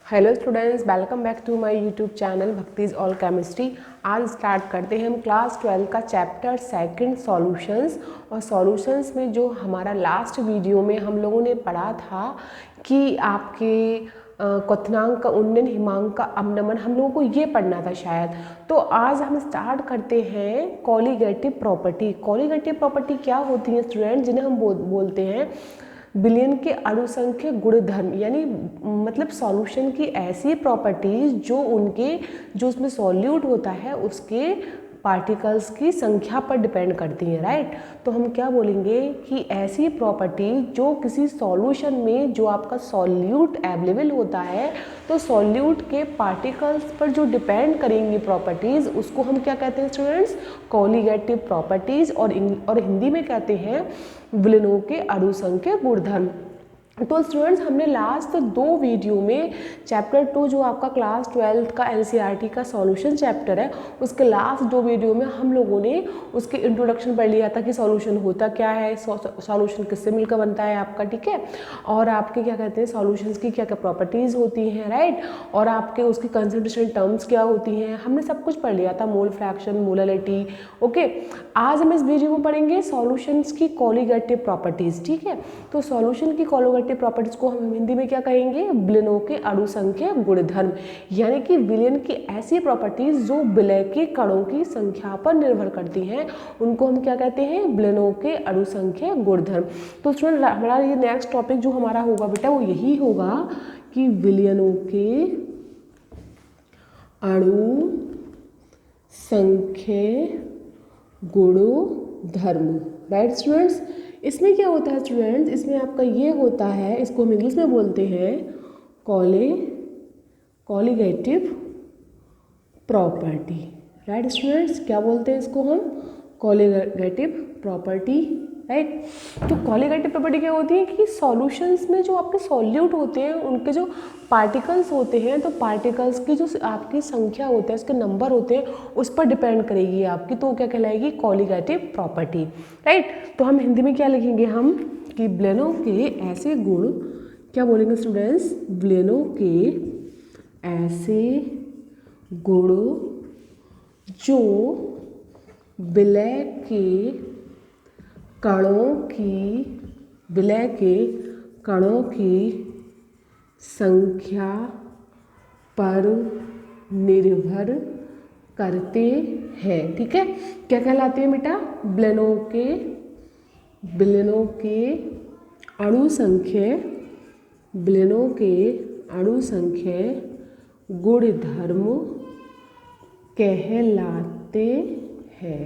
Hello students, welcome back to my YouTube channel Bhakti's all chemistry. आज start करते हैं हम क्लास 12 का चैप्टर सेकंड सॉल्यूशंस। और सॉल्यूशंस में जो हमारा लास्ट वीडियो में हम लोगों ने पढ़ा था कि आपके क्वथनांक का उन्नयन, हिमांक का अवनमन, हम लोगों को ये पढ़ना था शायद। तो आज हम स्टार्ट करते हैं कॉलीगेटिव प्रॉपर्टी। कॉलीगेटिव प्रॉपर्टी क्या होती है स्टूडेंट, जिन्हें हम बोलते हैं विलयन के अणुसंख्य गुणधर्म, यानी मतलब सॉल्यूशन की ऐसी प्रॉपर्टीज जो उसमें सॉल्यूट होता है उसके पार्टिकल्स की संख्या पर डिपेंड करती हैं, राइट। तो हम क्या बोलेंगे कि ऐसी प्रॉपर्टी जो किसी सॉल्यूशन में जो आपका सॉल्यूट अवेलेबल होता है, तो सॉल्यूट के पार्टिकल्स पर जो डिपेंड करेंगी प्रॉपर्टीज, उसको हम क्या कहते हैं स्टूडेंट्स, कॉलीगेटिव प्रॉपर्टीज। और हिंदी में कहते हैं विलयनों के अणुसंख्य गुणधर्म। तो स्टूडेंट्स, हमने लास्ट 2 वीडियो में चैप्टर 2 जो आपका क्लास 12 का एनसीईआरटी का सॉल्यूशन चैप्टर है, उसके लास्ट 2 वीडियो में हम लोगों ने उसके इंट्रोडक्शन पढ़ लिया था कि सॉल्यूशन होता क्या है, सॉल्यूशन किससे मिलकर बनता है आपका, ठीक है। और आपके क्या कहते हैं सॉल्यूशंस की क्या क्या प्रॉपर्टीज़ होती हैं, राइट। और आपके उसकी कंसंट्रेशन टर्म्स क्या होती हैं, हमने सब कुछ पढ़ लिया था, मोल फ्रैक्शन, मोलैलिटी, ओके। आज हम इस वीडियो में पढ़ेंगे सॉल्यूशंस की कॉलीगेटिव प्रॉपर्टीज़, ठीक है। तो सॉल्यूशन की कॉलीगेटिव प्रॉपर्टीज को हम हिंदी में क्या कहेंगे, विलयनों के अणुसंख्य गुणधर्म, यानी कि विलयन की ऐसी प्रॉपर्टीज जो विलय के कणों की संख्या पर निर्भर करती हैं, उनको हम क्या कहते हैं, विलयनों के अणुसंख्य गुणधर्म। तो स्टूडेंट, हमारा ये नेक्स्ट टॉपिक जो हमारा होगा बेटा वो यही होगा कि विलयनों के अणुसंख्य गुणधर्म, राइट स्टूडेंट्स। इसमें क्या होता है स्टूडेंट्स, इसमें आपका ये होता है, इसको हम इंग्लिश में बोलते हैं कॉलीगेटिव प्रॉपर्टी, राइट स्टूडेंट्स। क्या बोलते हैं इसको हम, कॉलीगेटिव प्रॉपर्टी, राइट। तो कॉलीगेटिव प्रॉपर्टी क्या होती है कि सॉल्यूशंस में जो आपके सॉल्यूट होते हैं उनके जो पार्टिकल्स होते हैं, तो पार्टिकल्स की जो आपकी संख्या होती है, उसके नंबर होते हैं, उस पर डिपेंड करेगी आपकी, तो क्या कहलाएगी, कॉलीगेटिव प्रॉपर्टी, राइट। तो हम हिंदी में क्या लिखेंगे हम कि विलयनों के ऐसे गुण, क्या बोलेंगे स्टूडेंट्स, विलयनों के ऐसे गुण जो विलय के कणों की संख्या पर निर्भर करते हैं, ठीक है। क्या कहलाते हैं बेटा, विलयनों के अणुसंख्य गुणधर्म कहलाते हैं,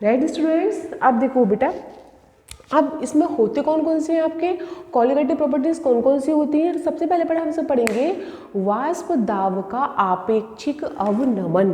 राइट स्टूडेंट्स। अब देखो बेटा, अब इसमें होते कौन कौन से हैं आपके कॉलीगेटिव प्रॉपर्टीज, कौन कौन सी होती हैं। सबसे पहले हम सब पढ़ेंगे वाष्प दाब का आपेक्षिक अवनमन।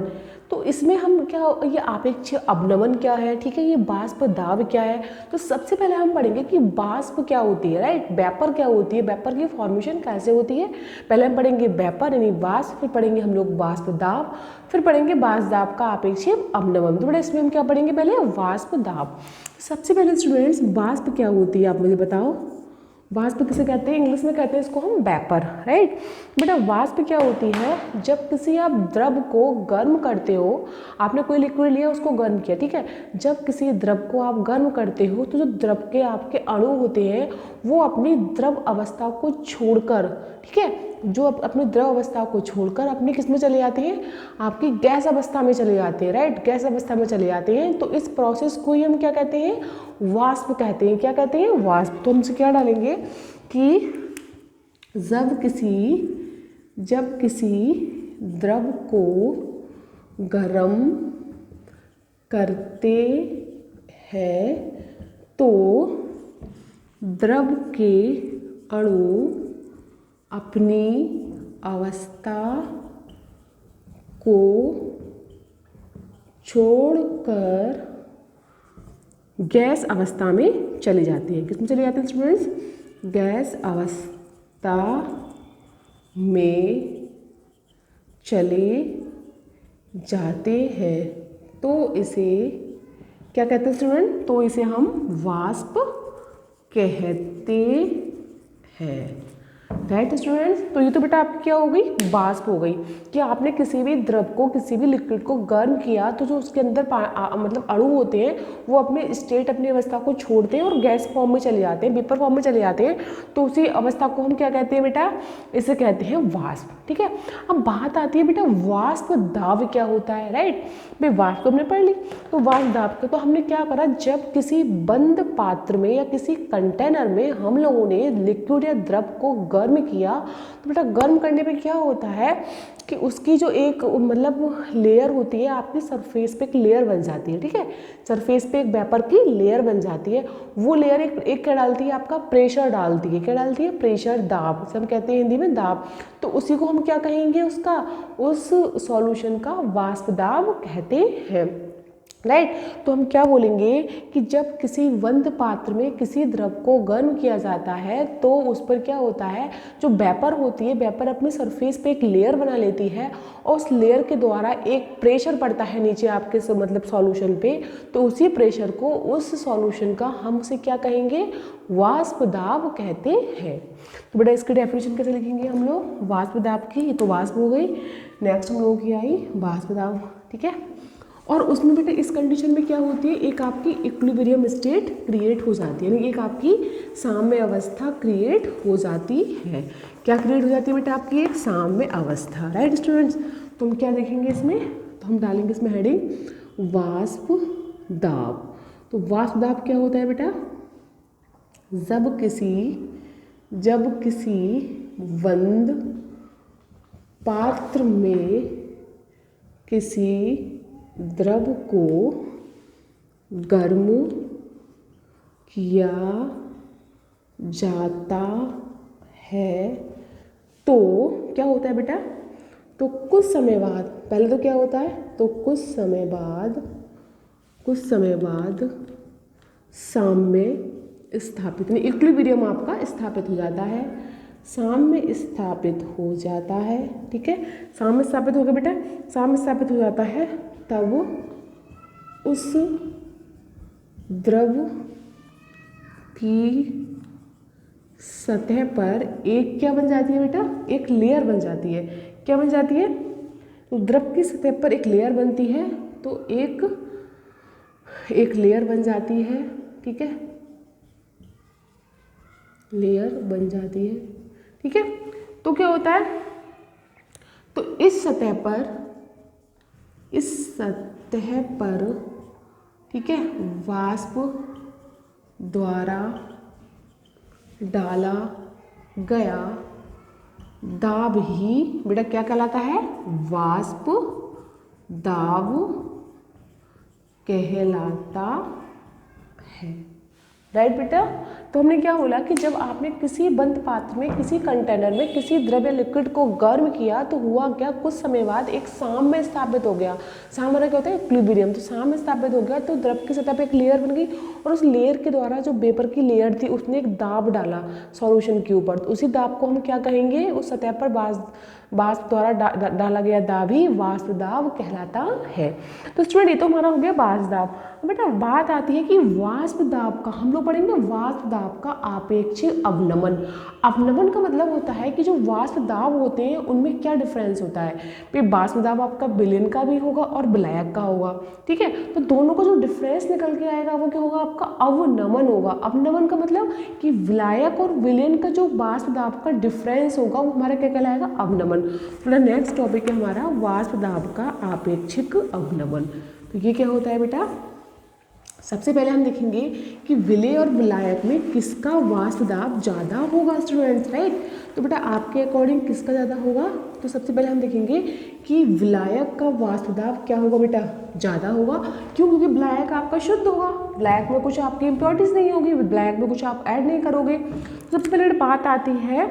तो इसमें हम क्या, ये आपेक्षिक अवनमन क्या है, ठीक है, ये वाष्प दाब क्या है। तो सबसे पहले हम पढ़ेंगे कि वाष्प क्या होती है, राइट, वेपर क्या होती है, वेपर की फॉर्मेशन कैसे होती है। पहले हम पढ़ेंगे वेपर यानी वाष्प, फिर पढ़ेंगे हम लोग वाष्प दाब, फिर पढ़ेंगे वाष्प दाब का आपेक्षिक अवनमन। तो बेटा इसमें हम क्या पढ़ेंगे, पहले वाष्प दाब। सबसे पहले स्टूडेंट्स, वाष्प क्या होती है आप मुझे बताओ, वाष्प किसे कहते हैं, इंग्लिश में कहते हैं इसको हम वेपर, राइट। बेटा वाष्प क्या होती है, जब किसी आप द्रव को गर्म करते हो, आपने कोई लिक्विड लिया उसको गर्म किया, ठीक है, जब किसी द्रव को आप गर्म करते हो तो जो द्रव के आपके अणु होते हैं वो अपनी द्रव अवस्था को छोड़कर, ठीक है, जो अपनी द्रव अवस्था को छोड़कर अपनी किस में चले जाते हैं, आपकी गैस अवस्था में चले जाते हैं, राइट, गैस अवस्था में चले जाते हैं। तो इस प्रोसेस को ही हम क्या कहते हैं, वाष्प कहते हैं। क्या कहते हैं, वाष्प। तो हमसे क्या डालेंगे कि जब किसी द्रव को गर्म करते हैं तो द्रव के अणु अपनी अवस्था को छोड़कर गैस अवस्था में चले जाते हैं। किस में चले जाते हैं स्टूडेंट्स, गैस अवस्था में चले जाते हैं। तो इसे क्या कहते हैं स्टूडेंट, तो इसे हम वाष्प कहते हैं, राइट स्टूडेंट्स, तो ये तो बेटा आपकी क्या हो गई, वाष्प हो गई कि आपने किसी भी द्रव को, किसी भी लिक्विड को गर्म किया तो जो उसके अंदर मतलब अणु होते हैं वो अपने स्टेट, अपनी अवस्था को छोड़ते हैं और गैस फॉर्म में चले जाते हैं, वेपर फॉर्म में चले जाते हैं। तो उसी अवस्था को हम क्या कहते हैं बेटा, इसे कहते हैं वाष्प। ठीक है, अब बात आती है बेटा वाष्प दाब क्या होता है। राइट, भाई वाष्प हमने पढ़ ली, तो वाष्प दाब का तो हमने क्या करा, जब किसी बंद पात्र में या किसी कंटेनर में हम लोगों ने लिक्विड या द्रव को गर्म किया, तो बेटा गर्म करने पे क्या होता है कि उसकी जो एक मतलब लेयर होती है आपकी सरफेस पे, एक लेयर बन जाती है। ठीक है, सरफेस पे एक वेपर की लेयर बन जाती है। वो लेयर एक क्या डालती है, आपका प्रेशर डालती है। क्या डालती है, प्रेशर, दाब, सब कहते हैं हिंदी में दाब। तो उसी को हम क्या कहेंगे, उसका, उस सॉल्यूशन का वाष्प दाब कहते हैं। राइट, तो हम क्या बोलेंगे कि जब किसी बंद पात्र में किसी द्रव को गर्म किया जाता है तो उस पर क्या होता है, जो वेपर होती है, वेपर अपनी सरफेस पे एक लेयर बना लेती है और उस लेयर के द्वारा एक प्रेशर पड़ता है नीचे आपके मतलब सॉल्यूशन पे। तो उसी प्रेशर को, उस सॉल्यूशन का हम उसे क्या कहेंगे, वाष्प दाब कहते हैं। तो बेटा इसकी डेफिनेशन कैसे लिखेंगे हम लोग, वाष्प दाब की, ये तो वाष्प हो गई। नेक्स्ट हम लोगों की आई वाष्प दाब। ठीक है, और उसमें बेटा इस कंडीशन में क्या होती है, एक आपकी इक्विलिब्रियम स्टेट क्रिएट हो जाती है, यानी एक आपकी साम्य अवस्था क्रिएट हो जाती है। क्या क्रिएट हो जाती है बेटा, आपकी एक साम्य अवस्था। राइट स्टूडेंट्स, तो हम क्या देखेंगे इसमें, तो हम डालेंगे इसमें हेडिंग वाष्प दाब। तो वाष्प दाब क्या होता है बेटा, जब किसी बंद पात्र में किसी द्रव को गर्म किया जाता है तो क्या होता है बेटा, तो कुछ समय बाद, पहले तो क्या होता है, तो कुछ समय बाद साम्य स्थापित, यानी इक्विलिब्रियम आपका स्थापित हो जाता है, साम्य स्थापित हो जाता है। ठीक है, साम्य स्थापित हो गया बेटा, साम्य स्थापित हो जाता है, तब उस द्रव की सतह पर एक क्या बन जाती है बेटा, एक लेयर बन जाती है। क्या बन जाती है, द्रव की सतह पर एक लेयर बनती है, तो एक लेयर बन जाती है। ठीक है, लेयर बन जाती है। ठीक है, तो क्या होता है, तो इस सतह पर ठीक है वाष्प द्वारा डाला गया दाब ही बेटा क्या कहलाता है, वाष्प दाब कहलाता है। राइट बेटा, तो हमने क्या बोला कि जब आपने किसी बंद पात्र में, किसी कंटेनर में किसी द्रव्य लिक्विड को गर्म किया तो हुआ क्या, कुछ समय बाद एक साम्य स्थापित हो गया। साम्य क्या होता है, इक्विलिब्रियम। तो साम्य स्थापित हो गया तो द्रव की सतह पे एक लेयर बन गई और उस लेयर के द्वारा जो वेपर की लेयर थी उसने एक दाब डाला सॉल्यूशन के ऊपर, तो उसी दाब को हम क्या कहेंगे, उस सतह पर वाष्प द्वारा डाला गया दाब ही वाष्प दाब कहलाता है। तो स्टूडेंट ये तो हमारा हो गया वाष्प दाब। बेटा बात आती है कि वाष्प दाब का, हम लोग पढ़ेंगे वाष्प दाब का आपेक्षिक अवनमन। अवनमन का मतलब होता है कि जो वाष्प दाब होते हैं उनमें क्या डिफरेंस होता है। फिर वाष्प दाब आपका विलयन का भी होगा और विलायक का होगा। ठीक है, तो दोनों का जो डिफरेंस निकल के आएगा वो क्या होगा, आपका अवनमन होगा। अवनमन का मतलब कि विलायक और विलयन का जो वाष्प दाब का डिफरेंस होगा वो हमारा क्या कहलाएगा, अवनमन। तो नेक्स्ट टॉपिक है हमारा वाष्प दाब का आपेक्षिक अवनमन। तो ये क्या होता है बेटा, सबसे पहले हम देखेंगे कि विलेय और विलायक में किसका वाष्प दाब ज़्यादा होगा स्टूडेंट्स। राइट, तो बेटा आपके अकॉर्डिंग किसका ज़्यादा होगा, तो सबसे पहले हम देखेंगे कि विलायक का वाष्प दाब क्या होगा बेटा, ज़्यादा होगा। क्यों, क्योंकि विलायक आपका शुद्ध होगा, विलायक में कुछ आपकी इम्प्योरिटीज नहीं होगी, विलायक में कुछ आप ऐड नहीं करोगे। तो सबसे पहले बात आती है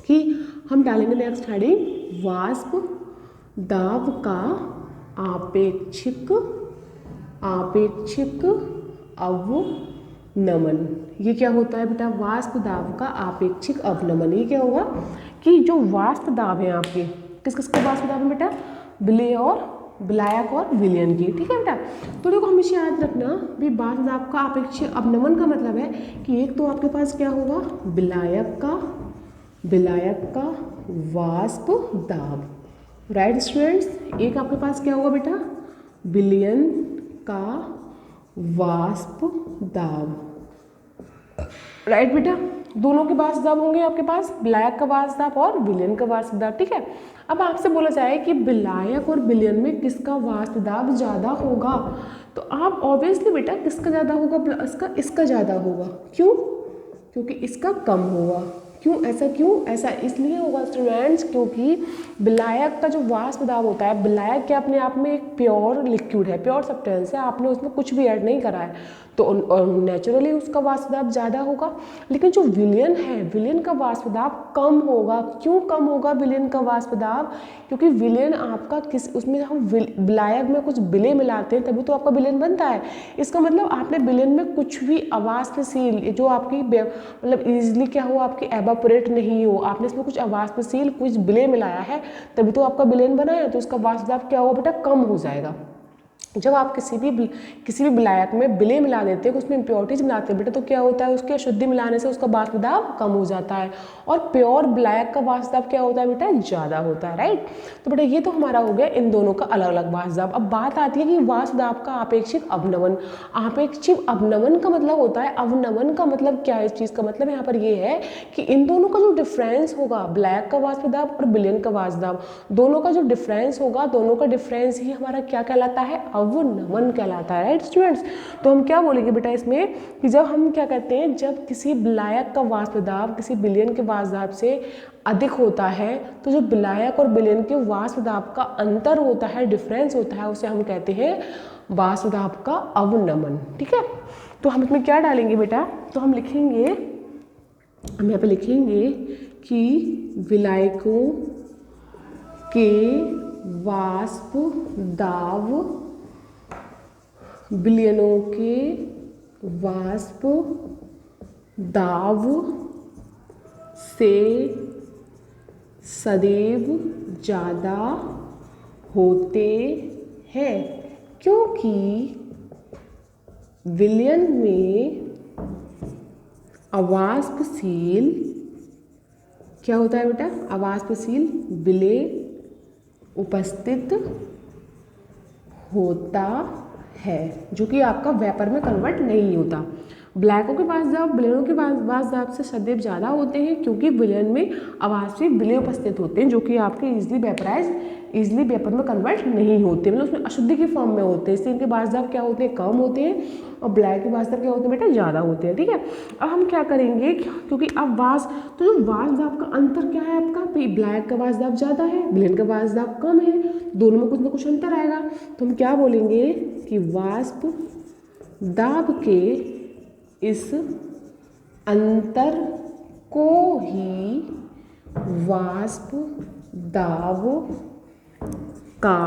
कि हम डालेंगे नेक्स्ट हेडिंग वाष्प दाब का आपेक्षिक अवनमन। ये क्या होता है बेटा, वाष्प दाब का आपेक्षिक अवनमन। ये क्या होगा कि जो वाष्प दाब है आपके, किस किस का वाष्प दाब है बेटा, विलेय और विलायक और विलयन की। ठीक है बेटा, तो देखो हमेशा याद रखना भी वाष्प दाब का आपेक्षिक अवनमन का मतलब है कि एक तो आपके पास क्या होगा, विलायक का विलायक का वाष्प दाब। राइट स्टूडेंट्स, एक आपके पास क्या होगा बेटा, विलयन का वाष्प दाब। राइट बेटा, दोनों के वाष्प दाब होंगे आपके पास, विलायक का वाष्प दाब और विलयन का वाष्प दाब। ठीक है, अब आपसे बोला जाए कि विलायक और विलयन में किसका वाष्प दाब ज़्यादा होगा, तो आप ऑब्वियसली बेटा किसका ज़्यादा होगा, इसका ज़्यादा होगा। क्यों? क्योंकि इसका कम होगा। क्यों ऐसा, क्यों ऐसा इसलिए होगा स्टूडेंट्स, क्योंकि विलायक का जो वाष्प दाब होता है, विलायक क्या अपने आप में एक प्योर लिक्विड है, प्योर सब्सटेंस है, आपने उसमें कुछ भी ऐड नहीं करा है, तो नेचुरली उसका वाष्प दाब ज़्यादा होगा। लेकिन जो विलयन है, विलयन का वाष्प दाब कम होगा। क्यों कम होगा विलयन का वाष्प दाब? क्योंकि विलयन आपका उसमें हम विलायक में कुछ विलय मिलाते हैं तभी तो आपका विलयन बनता है। इसका मतलब आपने विलयन में कुछ भी अवाष्पशील जो आपकी मतलब ईजिली क्या हो, आपकी एवापोरेट नहीं हो, आपने इसमें कुछ अवाष्पशील कुछ विलय मिलाया है तभी तो आपका विलयन बना है, तो उसका वाष्प दाब क्या होगा बेटा, कम हो जाएगा। जब आप किसी भी विलायक में विलय मिला देते हैं, उसमें इम्प्योरिटीज मिलाते हैं बेटा, तो क्या होता है, उसके अशुद्धि मिलाने से उसका वाष्प दाब कम हो जाता है, और प्योर विलायक का वाष्प दाब क्या होता है बेटा, ज़्यादा होता है। राइट, तो बेटा ये तो हमारा हो गया इन दोनों का अलग अलग वाष्प दाब। अब बात आती है कि वाष्प दाब का आपेक्षिक अवनमन। आपेक्षिक अवनमन का मतलब होता है, अवनमन का मतलब क्या है, इस चीज़ का मतलब यहाँ पर ये है कि इन दोनों का जो डिफरेंस होगा, विलायक का वाष्प दाब और विलयन का वाष्प दाब, दोनों का जो डिफरेंस होगा, दोनों का डिफरेंस ही हमारा क्या कहलाता है, अवनमन कहलाता है। राइट स्टूडेंट्स, तो हम क्या बोलेंगे बेटा इसमें कि जब हम क्या कहते हैं, जब किसी विलायक का वाष्प दाब किसी विलयन के वाष्प दाब से अधिक होता है, तो जो विलायक और विलयन के वाष्प दाब का अंतर होता है, डिफरेंस होता है, उसे हम कहते हैं वाष्प दाब का अवनमन। ठीक है, तो हम इसमें क्या डालेंगे बेटा, तो हम लिखेंगे, हम यहाँ पे लिखेंगे कि विलायकों के वाष्प दाब विलयनों के वाष्प दाब से सदैव ज़्यादा होते हैं, क्योंकि विलयन में अवाष्पशील क्या होता है बेटा, अवाष्पशील विलय उपस्थित होता है, जो कि आपका वेपर में कन्वर्ट नहीं होता। ब्लैकों के वाष्प दाब विलयनों के वाष्प दाब से सदैव ज़्यादा होते हैं, क्योंकि विलयन में अवाष्पशील विलय उपस्थित होते हैं, जो कि आपके इजीली वेपर में कन्वर्ट नहीं होते, मतलब उसमें अशुद्धि की फॉर्म में होते हैं, इसलिए इनके वाष्प दाब क्या होते हैं, कम होते हैं, और ब्लैक के वाष्प दाब क्या होते हैं बेटा, ज़्यादा होते हैं। ठीक है, अब हम क्या करेंगे, क्योंकि अब तो जो वाष्प दाब का अंतर क्या है आपका, ब्लैक का वाष्प दाब ज़्यादा है, विलयन का वाष्प दाब कम है, दोनों में कुछ ना कुछ अंतर आएगा, तो हम क्या बोलेंगे कि वाष्प दाब के इस अंतर को ही वाष्प दाब का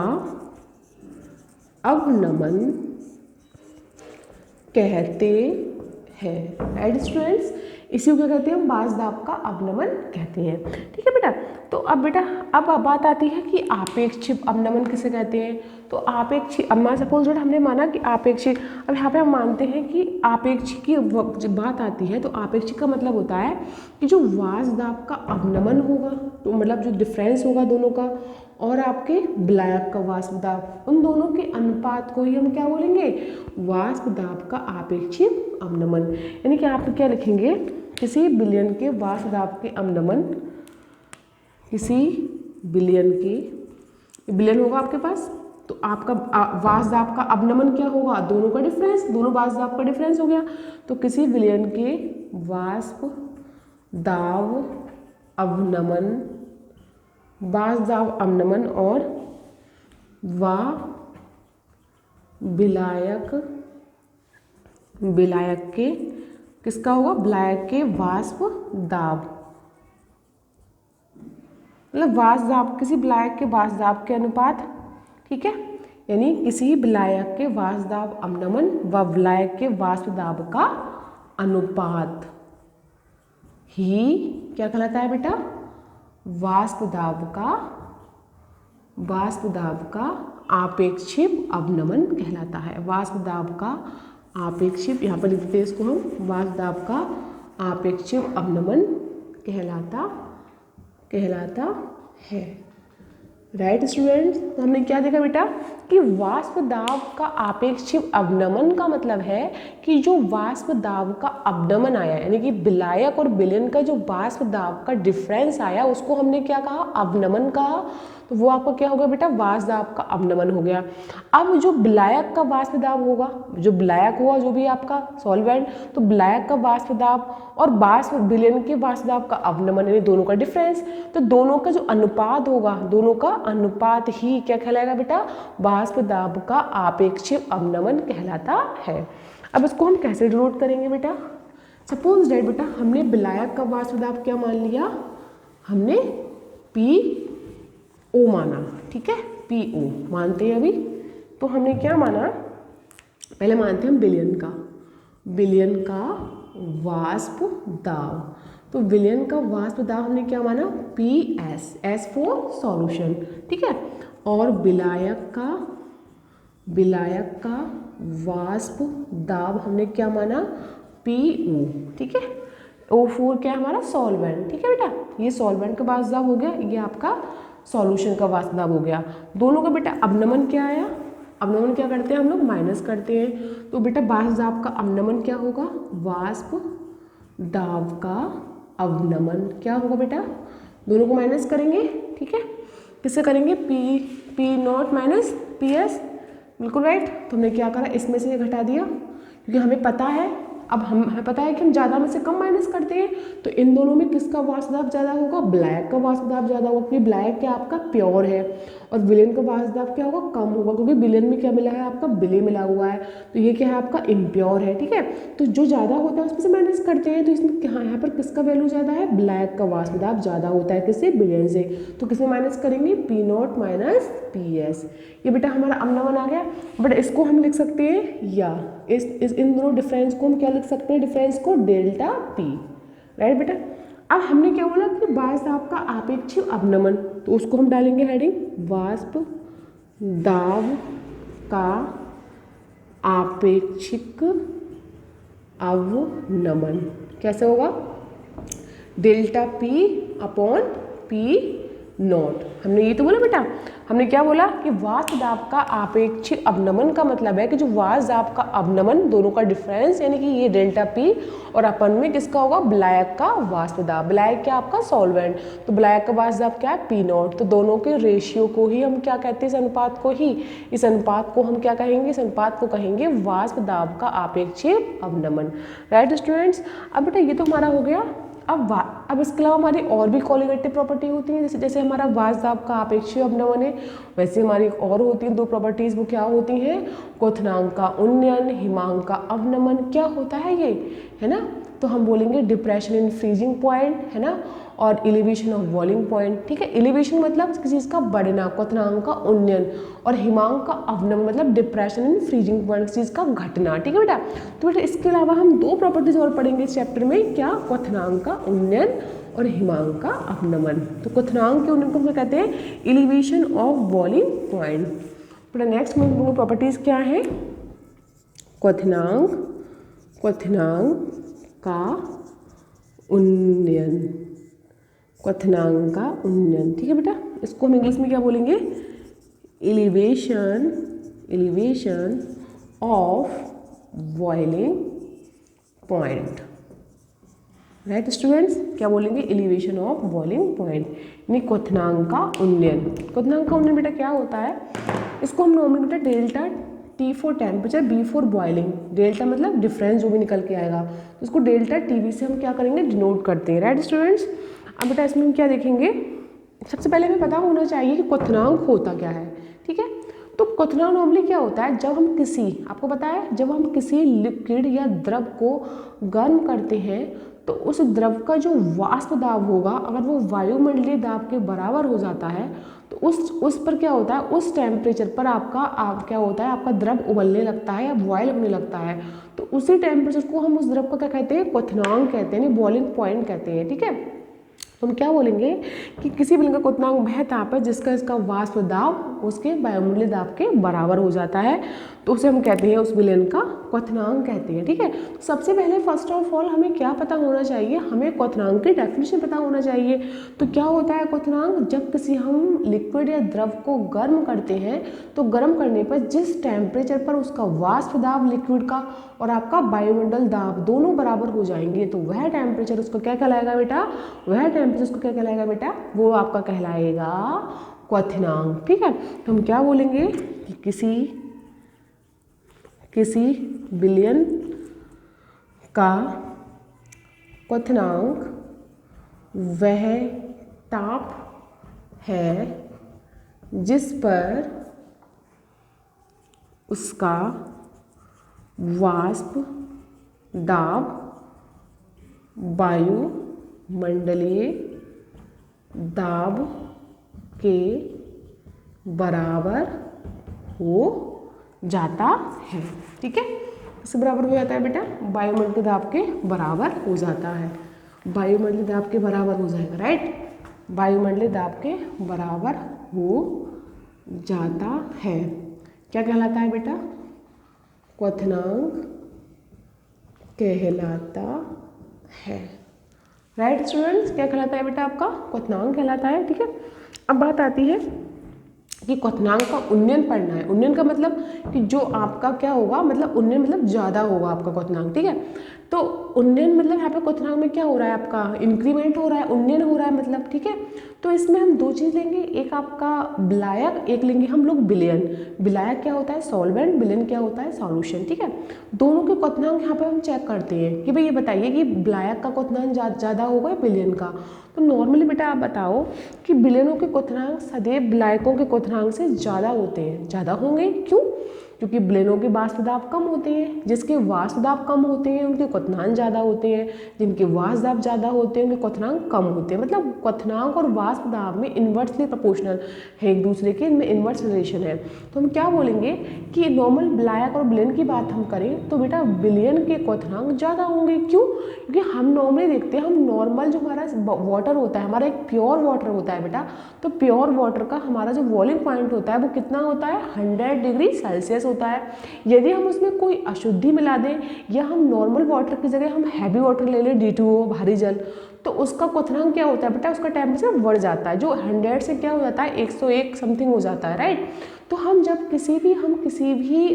अवनमन कहते हैं। राइट स्टूडेंट्स, इसी को क्या कहते हैं, हम वाष्प दाब का अवनमन कहते हैं। ठीक है बेटा, तो अब बेटा अब बात आती है कि आपेक्षिक अवनमन किसे कहते हैं, तो आपेक्षिक, अब मान सपोज बेटा हमने माना कि आपेक्षिक, अब यहाँ पे हम मानते हैं कि आपेक्षिक की जब बात आती है तो आपेक्षिक का मतलब होता है कि जो वाष्प दाब का अवनमन होगा, तो मतलब जो डिफरेंस होगा दोनों का, और आपके विलायक का वाष्प दाब, उन दोनों के अनुपात को ही हम क्या बोलेंगे, वाष्प दाब का आपेक्षिक अवनमन। यानी कि आप क्या लिखेंगे, किसी विलयन के वाष्प दाब के अवनमन, किसी विलयन के विलयन होगा आपके पास, तो आपका वाष्प दाब का अवनमन क्या होगा, दोनों का डिफरेंस, दोनों वाष्प दाब का डिफरेंस हो गया, तो किसी विलयन के वाष्प दाब अवनमन, वाष्प दाब अवनमन और विलायक के किसका होगा, विलायक के वाष्प दाब, मतलब वाष्प दाब किसी विलायक के वाष्प दाब के अनुपात। ठीक है, यानी किसी विलायक के वाष्प दाब अवनमन व विलायक के वाष्प दाब का अनुपात ही क्या कहलाता है बेटा, वाष्प दाब का आपेक्षिक अवनमन कहलाता है। वाष्प दाब का आपेक्षिक, यहाँ पर लिखते हैं इसको हम, वाष्प दाब का आपेक्षिक अवनमन कहलाता कहलाता है। राइट स्टूडेंट्स, तो हमने क्या देखा बेटा कि वाष्प दाब का आपेक्षिक अवनमन का मतलब है कि जो वाष्प दाब का अवनमन आया, यानी कि विलायक और विलयन का जो वाष्प दाब का डिफरेंस आया उसको हमने क्या कहा, अवनमन कहा। तो वो आपका क्या हो गया बेटा, वाष्प दाब का अवनमन हो गया। अब जो विलायक का वाष्प दाब होगा, जो विलायक हुआ जो भी आपका सॉल्वेंट, तो विलायक का वाष्प दाब और वाष्प विलयन के वाष्प दाब का अवनमन, यानी दोनों का डिफरेंस, तो दोनों का जो अनुपात होगा, दोनों का अनुपात ही क्या कहलाएगा बेटा, वाष्प दाब का आपेक्षिक अवनमन कहलाता है। अब इसको हम कैसे डिनोट करेंगे बेटा, सपोज दैट बेटा हमने विलायक का वाष्प दाब क्या मान लिया, हमने PO माना, ठीक है, PO मानते हैं अभी। तो हमने क्या माना, पहले मानते हैं हम विलयन का वाष्प दाब। तो विलयन का वाष्प दाब हमने क्या माना, PS, S फॉर सॉल्यूशन, ठीक है। और विलायक का वाष्प दाब हमने क्या माना, PO, ठीक है। O4 क्या है हमारा, सॉल्वेंट, ठीक है बेटा। ये सॉल्वेंट का वाष्प दाब हो गया, ये आपका सॉल्यूशन का वाष्प दाब हो गया। दोनों का बेटा अवनमन क्या आया, अवनमन क्या करते हैं हम लोग, माइनस करते हैं। तो बेटा वाष्प दाब का अवनमन क्या होगा, वाष्प दाब का अवनमन क्या होगा बेटा, दोनों को माइनस करेंगे, ठीक है। किससे करेंगे, P0 माइनस PS, बिल्कुल राइट। तो हमने क्या करा, इसमें से ये घटा दिया, क्योंकि हमें पता है, अब हमें पता है कि हम ज़्यादा में से कम माइनस करते हैं, तो इन दोनों में किसका वाष्प दाब ज़्यादा होगा, ब्लैक का वाष्प दाब ज़्यादा होगा, क्योंकि ब्लैक क्या आपका प्योर है, और विलेन का वाष्प दाब क्या होगा, कम होगा, क्योंकि विलेन में क्या मिला है आपका, बिले मिला हुआ है, तो ये क्या है आपका इम्प्योर है, ठीक है। तो जो ज़्यादा होता है उसमें से माइनस करते हैं, तो इसमें यहाँ पर किसका वैल्यू ज़्यादा है, ब्लैक का वाष्प दाब ज़्यादा होता है, किससे, विलेन से। तो किसमें माइनस करेंगे, P0 माइनस PS। ये बेटा हमारा अवनमन आ गया। बट इसको हम लिख सकते हैं, या इन दोनों डिफरेंस को हम क्या लिख सकते हैं, डिफरेंस को डेल्टा P, राइट बेटा। अब हमने क्या बोला कि वाष्प दाब का आपेक्षिक अवनमन, तो उसको हम डालेंगे हेडिंग, वाष्प दाब का आपेक्षिक अवनमन कैसे होगा, डेल्टा P अपॉन P0। हमने ये तो बोला बेटा, हमने क्या बोला कि वाष्प दाब का आपेक्षिक अवनमन का मतलब है कि जो वाष्प दाब का अवनमन, दोनों का डिफरेंस, यानी कि ये डेल्टा P और अपन में किसका होगा, विलायक का वाष्प दाब। विलायक क्या आपका सॉल्वेंट, तो विलायक का वाष्प दाब क्या है, P0। तो दोनों के रेशियो को ही हम क्या कहते हैं, इस अनुपात को ही, इस अनुपात को हम क्या कहेंगे, इस अनुपात को कहेंगे वाष्प दाब का आपेक्षिक अवनमन। राइट स्टूडेंट्स, अब बेटा ये तो हमारा हो गया। अब इसके अलावा हमारी और भी कोलिगेटिव प्रॉपर्टी होती है, जैसे हमारा वाष्प दाब का आपेक्षिक अवनमन है, वैसे हमारी और होती हैं दो प्रॉपर्टीज, वो क्या होती हैं, क्वथनांक का उन्नयन, हिमांक का अवनमन। क्या होता है ये, है ना, तो हम बोलेंगे डिप्रेशन इन फ्रीजिंग पॉइंट, है ना, और एलिवेशन ऑफ बॉइलिंग पॉइंट, ठीक है। एलिवेशन मतलब किसी चीज़ का बढ़ना, क्वथनांक का उन्नयन, और हिमांक का अवनमन मतलब डिप्रेशन इन फ्रीजिंग पॉइंट, किसी चीज़ का घटना, ठीक है बेटा। तो बेटा इसके अलावा हम दो प्रॉपर्टीज और पढ़ेंगे इस चैप्टर में, क्या, क्वथनांक का उन्नयन और हिमांक का अवनमन। तो क्वथनांक के उन्नयन को हम कहते हैं एलिवेशन ऑफ बॉइलिंग पॉइंट। बेटा नेक्स्ट में प्रॉपर्टीज क्या है, क्वथनांक का उन्नयन, क्वथनांक का उन्नयन, ठीक है बेटा। इसको हम इंग्लिश में क्या बोलेंगे, elevation of boiling point. Right students, क्या बोलेंगे, एलिवेशन ऑफ बॉइलिंग पॉइंट, यानी क्वथनांक का उन्नयन। क्वथनांक का उन्नयन बेटा क्या होता है, इसको हम नॉर्मली बेटा delta T for temperature, B for boiling, delta मतलब डिफरेंस जो भी निकल के आएगा, तो इसको डेल्टा TV से हम क्या करेंगे, डिनोट करते हैं। राइट स्टूडेंट्स, अब बेटा इसमें हम क्या देखेंगे, सबसे पहले हमें पता होना चाहिए कि क्वथनांक होता क्या है, ठीक है। तो क्वथनांक नॉर्मली क्या होता है, जब हम किसी, आपको पता है, जब हम किसी लिक्विड या द्रव को गर्म करते हैं तो उस द्रव का जो वाष्प दाब होगा, अगर वो वायुमंडलीय दाब के बराबर हो जाता है, तो उस पर क्या होता है, उस टेम्परेचर पर क्या होता है, आपका द्रव उबलने लगता है या बॉयल होने लगता है। तो उसी टेम्परेचर को हम उस द्रव का क्या कहते हैं, क्वथनांक कहते हैं, बॉइलिंग पॉइंट कहते हैं, ठीक है। तो हम क्या बोलेंगे कि किसी विलेन का क्वथनांक वह ताप है जिसका इसका वाष्प दाब उसके वायुमंडलीय दाब के बराबर हो जाता है, तो उसे हम कहते हैं, उस विलेन का क्वथनांक कहते हैं। ठीक है, सबसे पहले फर्स्ट ऑफ ऑल हमें क्या पता होना चाहिए, हमें क्वथनांक की डेफिनेशन पता होना चाहिए। तो क्या होता है क्वथनांक, जब किसी हम लिक्विड या द्रव को गर्म करते हैं तो गर्म करने पर जिस टेम्परेचर पर उसका वाष्प दाब लिक्विड का और आपका वायुमंडल दाब दोनों बराबर हो जाएंगे, तो वह टेम्परेचर उसको क्या कहलाएगा बेटा, वह टेम्परेचर उसको क्या कहलाएगा बेटा, वो आपका कहलाएगा क्वथनांक। ठीक है, तो हम क्या बोलेंगे कि किसी विलयन का क्वथनांक वह ताप है जिस पर उसका वाष्प दाब वायुमंडलीय दाब के बराबर हो जाता है। ठीक है, इससे बराबर हो जाता है बेटा, वायुमंडलीय दाब के बराबर हो जाता है, वायुमंडलीय दाब के बराबर हो जाएगा, राइट, वायुमंडलीय दाब के बराबर हो जाता है। क्या कहलाता है बेटा, क्वथनांक कहलाता है, राइट स्टूडेंट्स, क्या कहलाता है बेटा, आपका क्वथनांक कहलाता है। ठीक है, अब बात आती है कि क्वथनांक का उन्नयन पढ़ना है। उन्नयन का मतलब कि जो आपका क्या होगा, मतलब उन्नयन मतलब ज़्यादा होगा आपका क्वथनांक। ठीक है, तो उन्नयन मतलब यहाँ पे क्वथनांक में क्या हो रहा है, आपका इंक्रीमेंट हो रहा है, उन्नयन हो रहा है मतलब। ठीक है, तो इसमें हम दो चीज़ लेंगे, एक आपका विलायक, एक लेंगे हम लोग विलयन। विलायक क्या होता है, सॉल्वेंट, विलयन क्या होता है, सॉल्यूशन। ठीक है, दोनों के क्वथनांक यहाँ पे हम चेक करते हैं कि भाई ये बताइए कि विलायक का क्वथनांक ज़्यादा होगा या विलयन का। तो नॉर्मली बेटा आप बताओ कि विलयनों के क्वथनांक सदैव विलायकों के क्वथनांक से ज़्यादा होते हैं, ज़्यादा होंगे, क्यों, क्योंकि विलयनों के वाष्प दाब कम होते हैं, जिसके वाष्प दाब कम होते हैं उनके क्वथनांक ज़्यादा होते हैं, जिनके वाष्प दाब ज़्यादा होते हैं उनके क्वथनांक कम होते हैं। मतलब क्वथनांक और वाष्प दाब में इन्वर्सली प्रोपोर्शनल है एक दूसरे के, इनमें इन्वर्स रिलेशन है। तो हम क्या बोलेंगे कि नॉर्मल विलायक और विलयन की बात हम करें तो बेटा विलयन के क्वथनांक ज़्यादा होंगे, क्यों, क्योंकि हम नॉर्मली देखते हैं, हम नॉर्मल जो हमारा वाटर होता है, हमारा एक प्योर वाटर होता है बेटा, तो प्योर वाटर का हमारा जो बॉइलिंग पॉइंट होता है वो कितना होता है, 100 डिग्री सेल्सियस होता है। यदि हम उसमें कोई अशुद्धि मिला दें या हम नॉर्मल वाटर की जगह हम हैवी वाटर ले लें, D2O भारी जल, तो उसका क्वथनांक क्या होता है बेटा, उसका टेम्परेचर बढ़ जाता है, जो 100 से क्या हो जाता है 101 समथिंग हो जाता है, राइट। तो हम जब किसी भी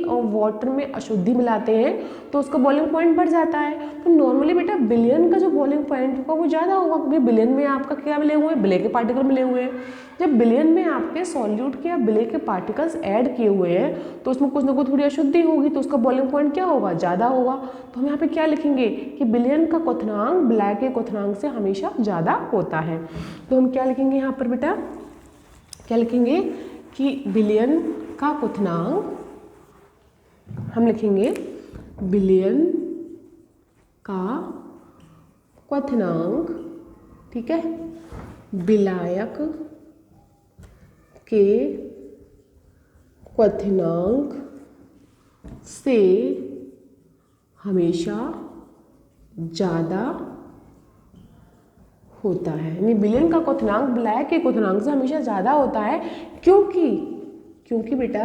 वाटर में अशुद्धि मिलाते हैं तो उसका बॉइलिंग पॉइंट बढ़ जाता है। तो नॉर्मली बेटा विलयन का जो बॉइलिंग पॉइंट होगा वो ज़्यादा होगा, क्योंकि विलयन में आपका क्या मिले हुए हैं, विलय के पार्टिकल मिले हुए हैं। जब विलयन में आपके सॉल्यूट के या विलय के पार्टिकल्स ऐड किए हुए हैं तो उसमें कुछ ना कुछ थोड़ी अशुद्धि होगी, तो उसका बॉइलिंग पॉइंट क्या होगा, ज़्यादा होगा। तो हम यहाँ पे क्या लिखेंगे कि विलयन का क्वथनांक विलय के क्वथनांक से हमेशा ज़्यादा होता है। तो हम क्या लिखेंगे यहाँ पर बेटा, क्या लिखेंगे कि विलयन का क्वथनांक, हम लिखेंगे विलयन का क्वथनांक, ठीक है, विलायक के क्वथनांक से हमेशा ज़्यादा होता है, यानी विलयन का क्वथनांक विलायक के क्वथनांक से हमेशा ज़्यादा होता है, क्योंकि बेटा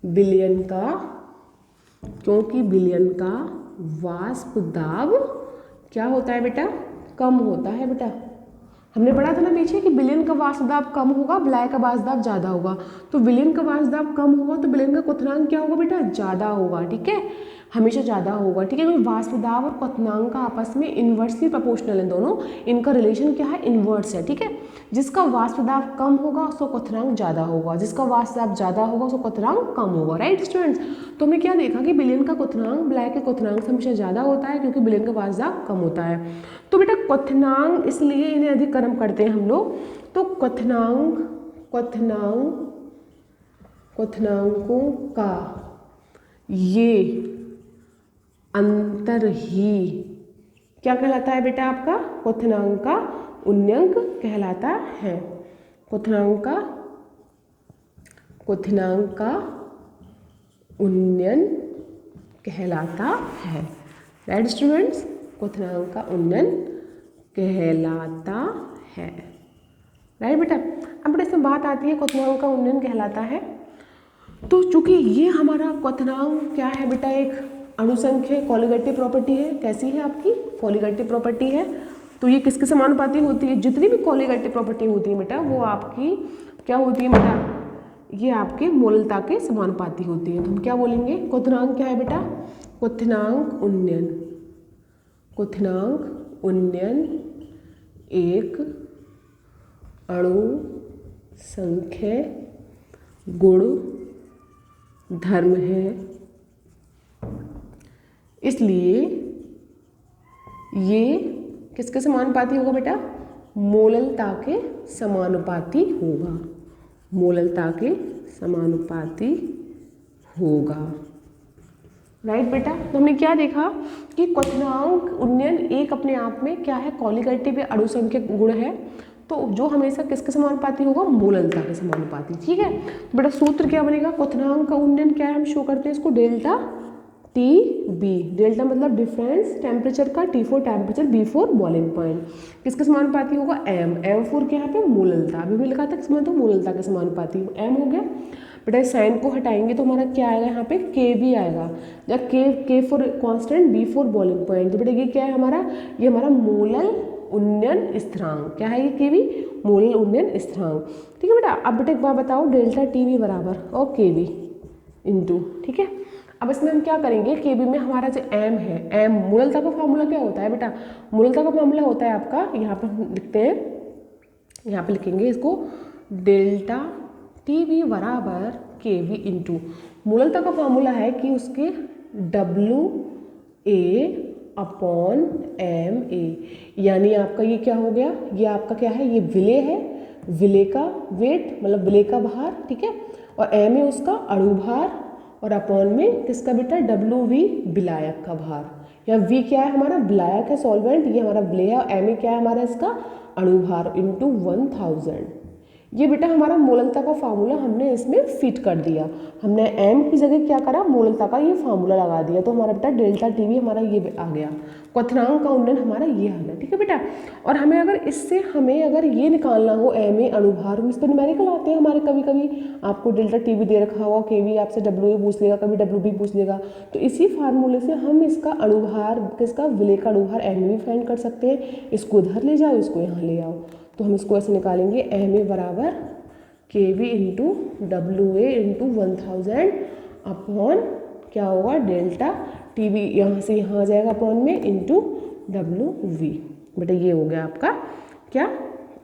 विलयन का वाष्प दाब क्या होता है बेटा, कम होता है। बेटा हमने पढ़ा था ना पीछे कि विलयन का वाष्प दाब कम होगा, विलायक का वाष्प दाब ज़्यादा होगा। तो विलयन का वाष्प दाब कम होगा तो विलयन का क्वथनांक क्या होगा बेटा, ज़्यादा होगा। ठीक है, हमेशा ज़्यादा होगा। ठीक है, क्योंकि वाष्प दाब और क्वथनांक का आपस में इन्वर्सली प्रोपोर्शनल है दोनों, इनका रिलेशन क्या है, इन्वर्स है। ठीक है, जिसका वाष्प दाब कम होगा उसका क्वथनांक ज़्यादा होगा, जिसका वाष्प दाब ज़्यादा होगा उसका क्वथनांक कम होगा, राइट स्टूडेंट्स। तो हमने क्या देखा कि विलयन का क्वथनांक विलायक के क्वथनांक से हमेशा ज़्यादा होता है, क्योंकि विलयन का वाष्प दाब कम होता है। तो बेटा क्वथनांक इसलिए इन्हें अधिक कर्म करते हैं हम लोग, तो क्वथनांकों का ये अंतर ही क्या कहलाता है बेटा, आपका क्वथनांक का उन्नयंक कहलाता है। क्वथनांक का उन्नयन कहलाता है, राइट स्टूडेंट्स, क्वथनांक का उन्नयन कहलाता है। राइट बेटा। अब बेटा इसमें बात आती है क्वथनांक का उन्नयन कहलाता है। तो चूंकि ये हमारा क्वथनांक क्या है बेटा, एक अणुसंख्य कॉलिगेटिव प्रॉपर्टी है। कैसी है आपकी? कॉलिगेटिव प्रॉपर्टी है। तो ये किसके समानुपाती होती है? जितनी भी कॉलिगेटिव प्रॉपर्टी होती है बेटा वो आपकी क्या होती है बेटा, ये आपके मोललता के समानुपाती होती है। तो हम क्या बोलेंगे? क्वथनांक क्या है बेटा? क्वथनांक उन्नयन। क्वथनांक उन्नयन एक अणु संख्य गुण धर्म है, इसलिए ये किसके समानुपाती होगा बेटा? मोललता के समानुपाती होगा। मोललता के समानुपाती होगा। राइट बेटा। तो हमने क्या देखा कि क्वथनांक उन्नयन एक अपने आप में क्या है? कॉलिगेटिव अणुसंख्यक गुण है। तो जो हमेशा किसके समानुपाती होगा? मोललता के समानुपाती। ठीक है। तो बेटा सूत्र क्या बनेगा? क्वथनांक का उन्नयन क्या है? हम शो करते हैं इसको डेल्टा टी बी। डेल्टा मतलब डिफरेंस टेम्परेचर का, T for temperature, B for boiling point. किसके समानुपाती होगा? एम। एम फॉर क्या है पे? मोललता। अभी भी लिखा था किसमें? तो मोललता के समानुपाती एम हो गया। बेटा साइन को हटाएंगे तो हमारा क्या आएगा यहाँ पे? के भी आएगा। या K for constant, B for boiling point. तो बेटा ये क्या है हमारा? ये हमारा मोलल उन्नयन स्थिरांक। क्या है ये? के बी, मोलल उन्नयन स्थिरांक। ठीक है बेटा। अब बेटा एक बार बताओ, डेल्टा टी बी बराबर और के बी इंटू, ठीक है। अब इसमें हम क्या करेंगे? के बी में हमारा जो एम है, एम मोललता का फॉर्मूला क्या होता है बेटा? मोललता का फॉर्मूला होता है आपका, यहाँ पर हम लिखते हैं, यहाँ पे लिखेंगे इसको, डेल्टा टी बी बराबर के बी इंटू मोललता का फॉर्मूला है कि उसके W A upon M A. यानी आपका ये क्या हो गया? ये आपका क्या है? ये विलेय है, विलेय का वेट मतलब विलेय का भार, ठीक है। और एम ए उसका अणु भार, और अपॉन में किसका बेटा? डब्ल्यू वी विलायक का भार। या वी क्या है हमारा? विलायक है, सॉल्वेंट, ये हमारा विलेय है। और एम ए क्या है हमारा? इसका अणु भार इंटू 1000। ये बेटा हमारा मोललता का फार्मूला हमने इसमें फिट कर दिया। हमने एम की जगह क्या करा? मोललता का ये फार्मूला लगा दिया। तो हमारा बेटा डेल्टा टी बी हमारा ये आ गया। क्वथनांक का उन्नयन हमारा ये आ गया। ठीक है बेटा। और हमें अगर इससे हमें अगर ये निकालना हो एम ए अणुभार, इस पर न्यूमेरिकल आते हैं हमारे, कभी कभी आपको डेल्टा टी बी दे रखा हुआ, के वी आपसे डब्ल्यू ए पूछ लेगा, कभी डब्ल्यू बी पूछ लेगा। तो इसी फार्मूले से हम इसका अणुभार, किसका? विलेय का अणुभार एम ए भी फाइंड कर सकते हैं। इसको उधर ले जाओ, इसको यहाँ ले आओ। तो हम इसको ऐसे निकालेंगे, एम ए बराबर K V into W A into 1000 upon क्या होगा? डेल्टा टी बी, यहाँ से यहाँ आ जाएगा अपॉन में, इंटू डब्ल्यू वी। बेटा ये हो गया आपका क्या?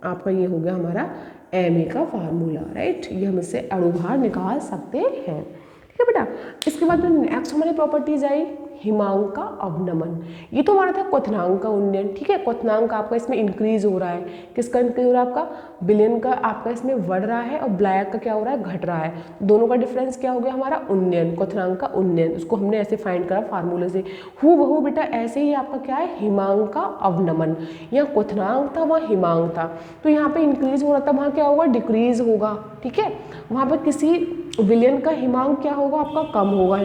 आपका ये हो गया हमारा एम ए का फार्मूला। राइट। ये हम इससे अणुभार निकाल सकते हैं। ठीक है बेटा। इसके बाद नेक्स्ट हमारी प्रॉपर्टीज आई हिमांक का अवनमन। ये तो हमारा था क्वथनांक का उन्नयन। ठीक है। क्वथनांक आपका इसमें इंक्रीज हो रहा है। किसका इंक्रीज हो रहा है? आपका विलेन का आपका इसमें बढ़ रहा है, और ब्लैक का क्या हो रहा है? घट रहा है। दोनों का डिफरेंस क्या हो गया हमारा? उन्नयन, क्वथनांक का उन्नयन। उसको हमने ऐसे फाइंड करा फार्मूले से। हूबहू बेटा ऐसे ही आपका क्या है? हिमांक का अवनमन। यहाँ क्वथनांक था, वहाँ हिमांक था। तो यहाँ पे इंक्रीज हो रहा था, वहाँ क्या होगा? डिक्रीज होगा। ठीक है। वहाँ पर किसी विलेन का हिमांक क्या होगा? आपका कम होगा,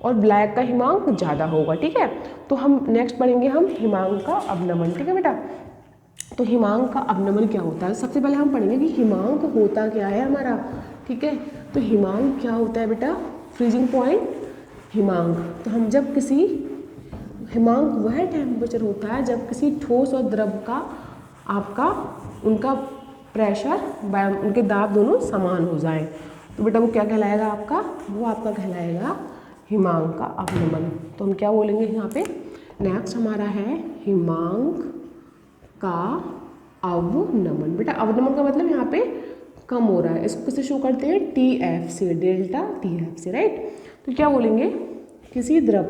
और ब्लैक का हिमांक ज़्यादा होगा। ठीक है। तो हम नेक्स्ट पढ़ेंगे हम हिमांक का अवनमन। ठीक है बेटा। तो हिमांक का अवनमन क्या होता है? सबसे पहले हम पढ़ेंगे कि हिमांक होता क्या है हमारा। ठीक है। तो हिमांक क्या होता है बेटा? फ्रीजिंग पॉइंट हिमांक। तो हम जब किसी हिमांक वह टेम्परेचर होता है जब किसी ठोस और द्रव का आपका उनका प्रेशर, उनके दाब दोनों समान हो जाए। तो बेटा वो क्या कहलाएगा आपका? वो आपका कहलाएगा हिमांक का अवनमन। तो हम क्या बोलेंगे यहाँ पे? नेक्स्ट हमारा है हिमांक का अवनमन। बेटा अवनमन का मतलब यहाँ पे कम हो रहा है। इसको किससे शो करते हैं? टी एफ से, डेल्टा टी एफ से। राइट। तो क्या बोलेंगे? किसी द्रव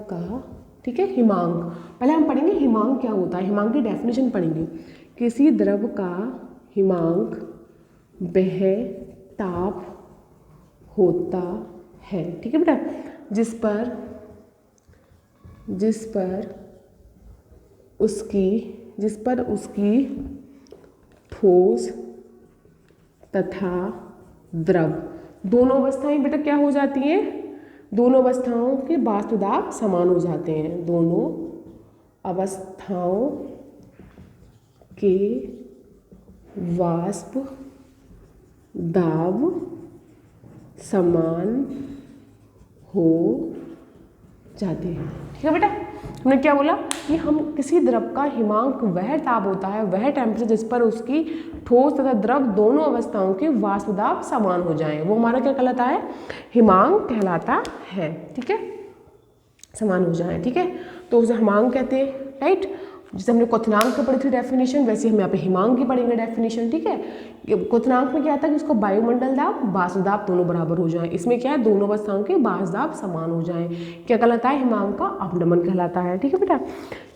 का ठीक है हिमांक। पहले हम पढ़ेंगे हिमांक क्या होता है, हिमांक की डेफिनेशन पढ़ेंगे। किसी द्रव का हिमांक वह ताप होता है, ठीक है बेटा, जिस पर उसकी ठोस तथा द्रव दोनों अवस्थाएं बेटा क्या हो जाती हैं? दोनों अवस्थाओं के वाष्प दाब समान हो जाते हैं। दोनों अवस्थाओं के वाष्प दाब समान हो जाते हैं। ठीक है बेटा, हमने क्या बोला कि हम किसी द्रव का हिमांक वह ताप होता है, वह टेम्परेचर जिस पर उसकी ठोस तथा द्रव दोनों अवस्थाओं के वाष्प दाब समान हो जाएं, वो हमारा क्या कहलाता है, हिमांक कहलाता है। ठीक है, समान हो जाए। ठीक है, तो उसे हिमांक कहते हैं, राइट। जैसे हमने क्वथनांक की पढ़ी थी डेफिनेशन, वैसे हम यहाँ पे हिमांक की पढ़ेंगे डेफिनेशन। ठीक है, क्वथनांक में क्या आता है कि उसको वायुमंडल दाब वाष्प दाब दोनों बराबर हो जाए, इसमें क्या है दोनों अवस्थाओं के वाष्प दाब समान हो जाए, क्या कहलाता है, हिमांक का अवनमन कहलाता है। ठीक है बेटा,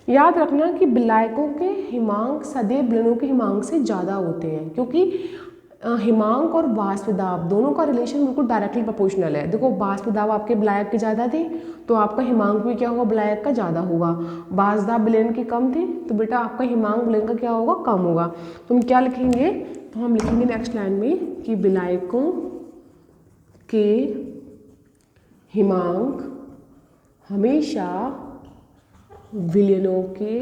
याद रखना कि विलायकों के हिमांक सदैव विलयनों के हिमांक से ज़्यादा होते हैं, क्योंकि हिमांक और वाष्प दाब दोनों का रिलेशन बिल्कुल डायरेक्टली प्रोपोर्शनल है। देखो वाष्प दाब आपके विलायक के ज़्यादा थे तो आपका हिमांक भी क्या होगा, विलायक का ज़्यादा होगा। वाष्प दाब विलयन के कम थे तो बेटा आपका हिमांक विलयन का क्या होगा, कम होगा। तो हम क्या लिखेंगे, तो हम लिखेंगे नेक्स्ट लाइन में कि विलायकों के हिमांक हमेशा विलयनों के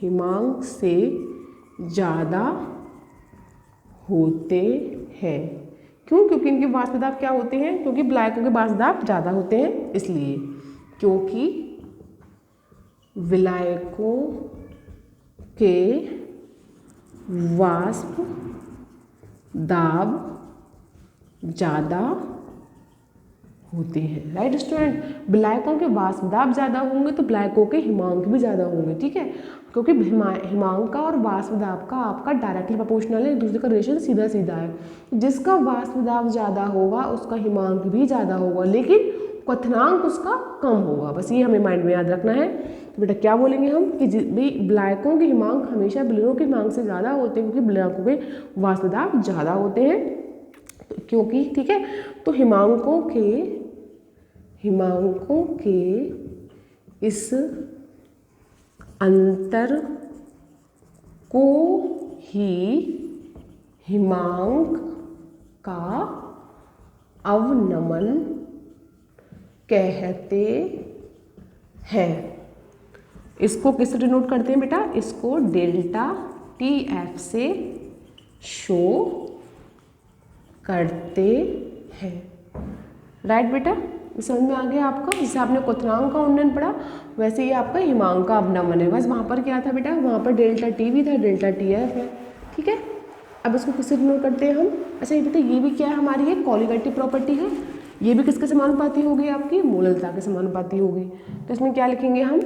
हिमांक से ज़्यादा होते हैं। क्यों, क्योंकि इनके वाष्प दाब क्या होते हैं, क्योंकि विलायकों के वाष्प दाब ज़्यादा होते हैं, इसलिए क्योंकि विलायकों के वाष्प दाब ज़्यादा होते हैं। राइट स्टूडेंट, विलायकों के वाष्प दाब ज़्यादा होंगे तो विलायकों के हिमांक भी ज़्यादा होंगे। ठीक है, क्योंकि हिमांक का और वाष्प दाब का आपका डायरेक्टली प्रोपोर्शनल है, एक दूसरे का रिलेशन सीधा सीधा है। जिसका वाष्प दाब ज़्यादा होगा उसका हिमांक भी ज़्यादा होगा, लेकिन क्वथनांक उसका कम होगा। बस ये हमें माइंड में याद रखना है। तो बेटा क्या बोलेंगे हम कि विलायकों के हिमांक हमेशा विलयनों के हिमांक से ज़्यादा होते हैं, क्योंकि विलायकों के वाष्प दाब ज़्यादा होते हैं, क्योंकि ठीक है, तो हिमांकों के इस अंतर को ही हिमांक का अवनमन कहते हैं। इसको किससे डिनोट करते हैं बेटा, इसको डेल्टा TF से शो करते हैं। राइट बेटा, समझ में आ गया आपका। जैसे आपने क्वथनांक का उन्नयन पढ़ा वैसे ही आपका हिमांक का अवनमन है। बस वहाँ पर क्या था बेटा, वहाँ पर डेल्टा T भी था, डेल्टा TF है। ठीक है, अब इसको किससे डिनोट करते हैं हम। अच्छा ये बेटा ये भी क्या है, हमारी एक कॉलीगेटिव प्रॉपर्टी है, ये भी किसके समानुपाती होगी, आपकी मोललता के समानुपाती होगी। तो इसमें क्या लिखेंगे हम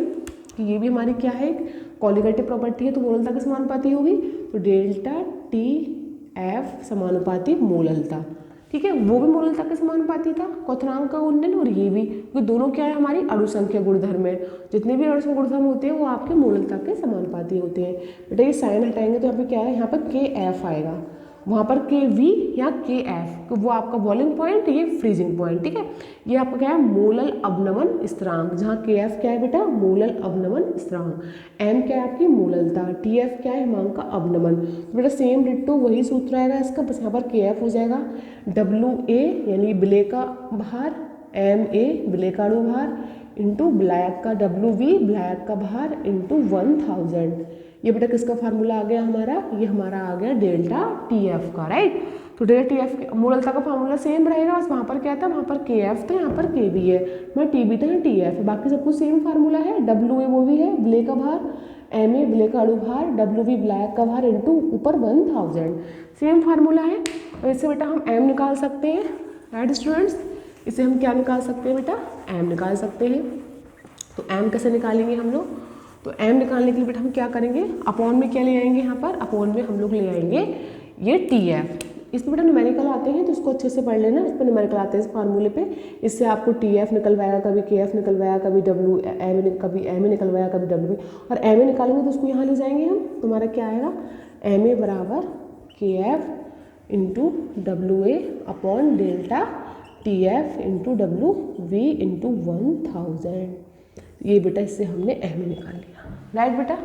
कि ये भी हमारी क्या है, कॉलीगेटिव प्रॉपर्टी है तो मोललता के समानुपाती होगी। तो डेल्टा TF समानुपाती मोललता। ठीक है, वो भी मोललता के समानुपाती था क्वथनांक का उन्नयन, और ये भी, क्योंकि दोनों क्या है हमारी अणुसंख्या गुणधर्म है। जितने भी अणुसंख्या गुणधर्म होते हैं वो आपके मोललता के समानुपाती होते हैं। बेटा ये साइन हटाएंगे तो यहाँ पे क्या है, यहाँ पर KF आएगा, वहाँ पर KV या KF, तो वो आपका बॉइलिंग पॉइंट, ये फ्रीजिंग पॉइंट। ठीक है, ये आपका क्या है, मोलल अवनमन स्थिरांक, जहाँ KF क्या है बेटा, मोलल अवनमन स्थिरांक, M क्या है आपकी मोललता, TF क्या है हिमांक का अवनमन। तो बेटा सेम डिट्टो वही सूत्र आएगा इसका, बस यहाँ पर KF हो जाएगा WA यानी विलय का भार, MA विलय का अणु भार, इंटू विलायक का WV विलायक का भार, इंटू 1000। ये बेटा किसका फार्मूला आ गया हमारा, ये हमारा आ गया डेल्टा TF का। राइट, तो डेल्टा TF मोललता का फार्मूला सेम रहेगा, बस वहाँ पर क्या था, वहाँ पर KF था, यहाँ पर KB है, मैं TB था, यहाँ TF है, बाकी सब कुछ सेम फार्मूला है। WA वो भी है विलय का भार, MA विलय का अणु भार, WV विलायक का भार, इंटू ऊपर 1000, सेम फार्मूला है। और इससे बेटा हम M निकाल सकते हैं। राइट स्टूडेंट्स, इसे हम क्या निकाल सकते हैं बेटा, M निकाल सकते हैं। तो M कैसे निकालेंगे हम लोग, तो M निकालने के लिए बेटा हम क्या करेंगे, अपॉन में क्या ले आएंगे, यहाँ पर अपॉन में हम लोग ले आएंगे ये TF। इसमें बेटा न्यूमेरिकल आते हैं तो इसको अच्छे से पढ़ लेना, इस पर न्यूमेरिकल आते हैं इस फार्मूले पे। इससे आपको TF निकलवाएगा, कभी KF निकलवाया, कभी कभी MA निकलवाया, कभी WB, और MA निकालेंगे तो उसको यहाँ ले जाएंगे हम, तुम्हारा क्या आएगा, MA बराबर KF into WA upon delta TF into WV into 1000। ये बेटा इससे हमने MA निकाल लिया। राइट बेटा,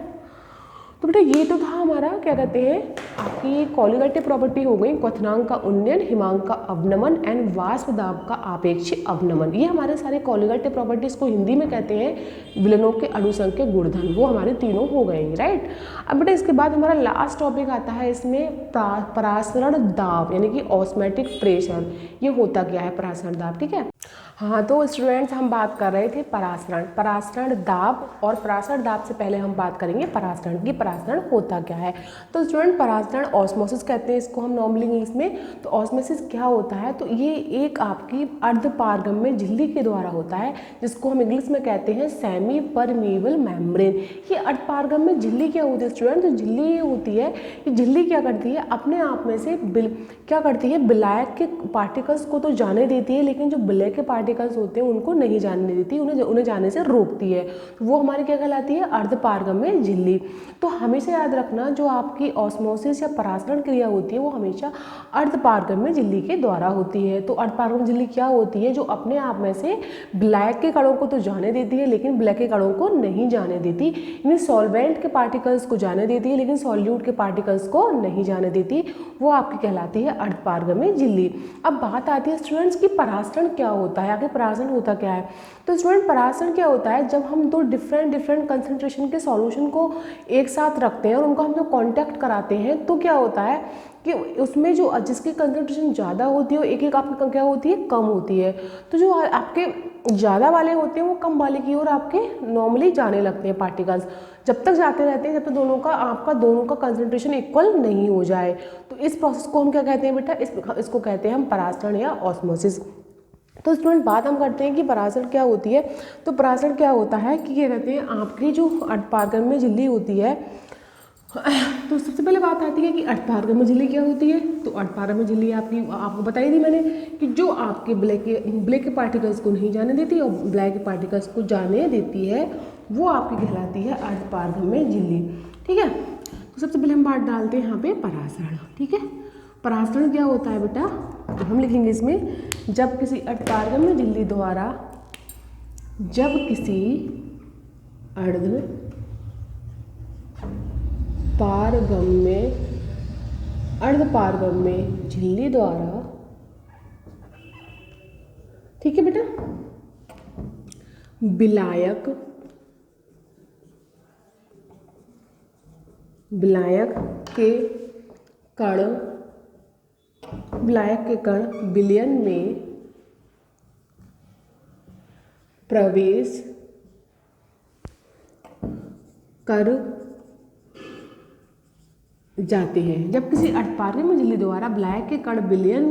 तो बेटा ये तो था हमारा क्या कहते हैं आपकी कॉलीगेटिव प्रॉपर्टी हो गई, क्वथनांक का उन्नयन, हिमांक का अवनमन एंड वाष्प दाब का आपेक्षिक अवनमन। ये हमारे सारे कॉलीगेटिव प्रॉपर्टीज को हिंदी में कहते हैं विलयनों के अणुसंख्यक गुणधर्म, वो हमारे तीनों हो गए, राइट। अब बेटा इसके बाद हमारा लास्ट टॉपिक आता है इसमें परासरण दाब यानी कि ऑस्मोटिक प्रेशर। ये होता क्या है परासरण दाब, ठीक है। हाँ तो स्टूडेंट्स हम बात कर रहे थे परासरण दाब, और परासरण दाब से पहले हम बात करेंगे परासरण की, परासरण होता क्या है। तो स्टूडेंट परासरण ऑस्मोसिस कहते हैं इसको हम नॉर्मली इंग्लिश में। तो ऑस्मोसिस क्या होता है, तो ये एक आपकी अर्धपारगम्य झिल्ली के द्वारा होता है, जिसको हम इंग्लिश में कहते हैं सेमी परमीएबल मेम्ब्रेन। ये अर्धपारगम्य झिल्ली क्या होती है स्टूडेंट, तो झिल्ली ये होती है कि झिल्ली क्या करती है अपने आप में से क्या करती है विलायक के पार्टिकल्स को तो जाने देती है, लेकिन जो विलय के पार्टिकल्स होते हैं उनको नहीं जाने देती, उन्हें जाने से रोकती है। वो हमारी क्या कहलाती है अर्धपारगम्य झिल्ली। तो हमेशा याद रखना जो आपकी ऑस्मोसिस या परासरण क्रिया होती है वो हमेशा अर्धपारगम्य झिल्ली के द्वारा होती है। तो अर्धपारगम्य झिल्ली क्या होती है, जो अपने आप में से विलायक के कणों को तो जाने देती है लेकिन विलय के कणों को नहीं जाने देती, यानी सॉल्वेंट के पार्टिकल्स को जाने देती है लेकिन सॉल्यूट के पार्टिकल्स को नहीं जाने देती, वो आपकी कहलाती है अर्धपारगम्य झिल्ली। अब बात आती है स्टूडेंट्स की परासरण क्या होता है, आगे परासरण होता क्या है। तो स्टूडेंट परासरण क्या होता है, जब हम दो डिफरेंट कंसंट्रेशन के सॉल्यूशन को एक साथ रखते हैं और उनको हम जब कांटेक्ट कराते हैं तो क्या होता है कि उसमें जो जिसकी कंसंट्रेशन ज़्यादा होती है एक आपकी क्या होती है कम होती है। तो जो आपके ज़्यादा वाले होते हैं वो कम वाले की ओर आपके नॉर्मली जाने लगते हैं पार्टिकल्स, जब तक जाते रहते हैं जब तक आपका दोनों का कंसंट्रेशन इक्वल नहीं हो जाए। तो इस प्रोसेस को हम क्या कहते हैं बेटा, इसको कहते हैं हम परासरण या ऑस्मोसिस। तो स्टूडेंट बात हम करते हैं कि परासरण क्या होती है। तो परासरण क्या होता है कि क्या कहते हैं आपकी जो अर्धपारगम्य झिल्ली होती है, तो सबसे पहले बात आती है कि अर्धपारगम्य झिल्ली क्या होती है। तो अर्धपारगम्य झिल्ली आपको बताई थी मैंने कि जो आपके ब्लैक के पार्टिकल्स को नहीं जाने देती और ब्लैक के पार्टिकल्स को जाने देती है, वो आपकी कहलाती है अर्धपारगम्य झिल्ली, ठीक है। तो सबसे पहले हम बात डालते हैं यहाँ पे परासरण, ठीक है। परासरण क्या होता है बेटा, तो हम लिखेंगे इसमें जब किसी अर्धपारगम्य झिल्ली द्वारा अर्धपारगम्य झिल्ली द्वारा, ठीक है बेटा, विलायक के कण विलयन में प्रवेश कर जाते हैं। जब किसी अर्धपारगम्य झिल्ली द्वारा विलायक के कण विलयन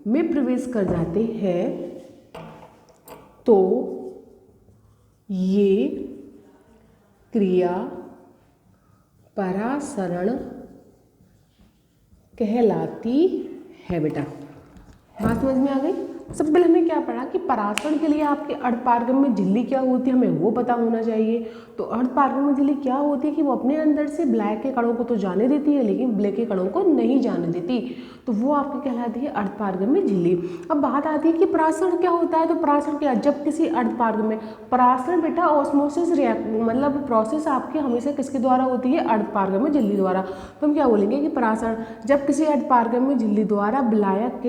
में प्रवेश कर जाते हैं तो ये क्रिया परासरण कहलाती है बेटा। बात समझ में आ गई। सबसे पहले हमने क्या पढ़ा कि परासरण के लिए आपके अर्धपारगम्य झिल्ली क्या होती है हमें वो पता होना चाहिए। तो अर्धपारगम्य झिल्ली क्या होती है कि वो अपने अंदर से ब्लैक के कणों को तो जाने देती है लेकिन ब्लैक के कणों को नहीं जाने देती, तो वो आपकी कहलाती है अर्धपारगम्य झिल्ली। अब बात आती है कि परासरण क्या होता है। तो परासरण क्या, जब किसी अर्धपारगम्य परासरण बेटा ऑस्मोसिस मतलब प्रोसेस आपके हमेशा किसके द्वारा होती है, अर्धपारगम्य झिल्ली द्वारा। तो हम क्या बोलेंगे कि परासरण जब किसी अर्धपारगम्य झिल्ली द्वारा विलायक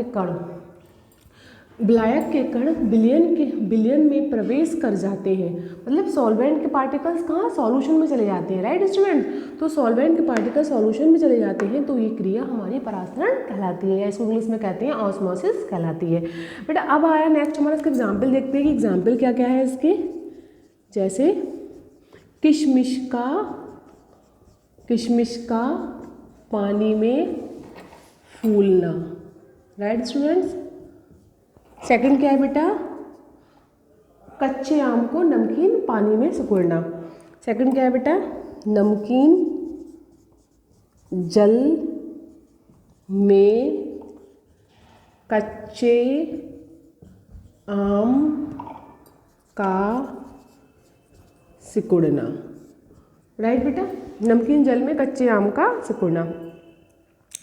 के कण विलयन में प्रवेश कर जाते हैं, मतलब सॉल्वेंट के पार्टिकल्स कहाँ सॉल्यूशन में चले जाते हैं, राइट स्टूडेंट। तो सॉल्वेंट के पार्टिकल्स सॉल्यूशन में चले जाते हैं तो ये क्रिया हमारी परासरण कहलाती है, या इसको इंग्लिश में कहते हैं ऑस्मोसिस कहलाती है। बेटा अब आया नेक्स्ट हमारा इसका एग्जाम्पल देखते हैं कि एग्जाम्पल क्या क्या है इसके। जैसे किशमिश का पानी में फूलना, राइट स्टूडेंट्स। सेकंड क्या है बेटा, कच्चे आम को नमकीन पानी में सिकुड़ना। सेकंड क्या है बेटा, नमकीन जल में कच्चे आम का सिकुड़ना, राइट बेटा, नमकीन जल में कच्चे आम का सिकुड़ना।